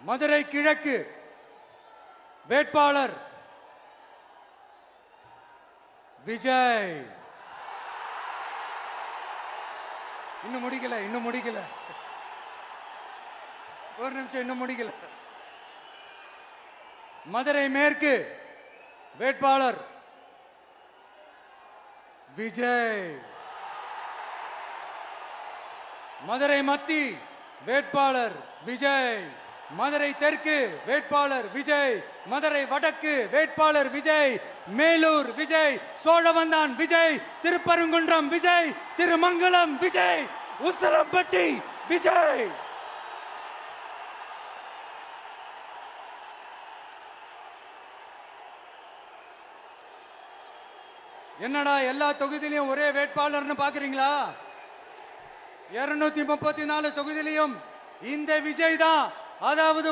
மதுரை கிழக்கு வேட்பாளர் விஜய். இன்னும் முடிக்கல ஒரு நிமிஷம், இன்னும் முடிக்கல. மதுரை மேற்கு வேட்பாளர் விஜய். மதுரை மத்தி வேட்பாளர் விஜய். மதுரை தெற்கு வேட்பாளர் விஜய். மதுரை வடக்கு வேட்பாளர் விஜய். மேலூர் விஜய். சோழவந்தான் விஜய். திருப்பரங்குன்றம் விஜய். திருமங்கலம் விஜய். உசிலம்பட்டி விஜய். என்னடா எல்லா தொகுதியிலையும் ஒரே வேட்பாளர்னு பாக்குறீங்களா? 234 தொகுதியிலையும் இந்த விஜய் தான். அதாவது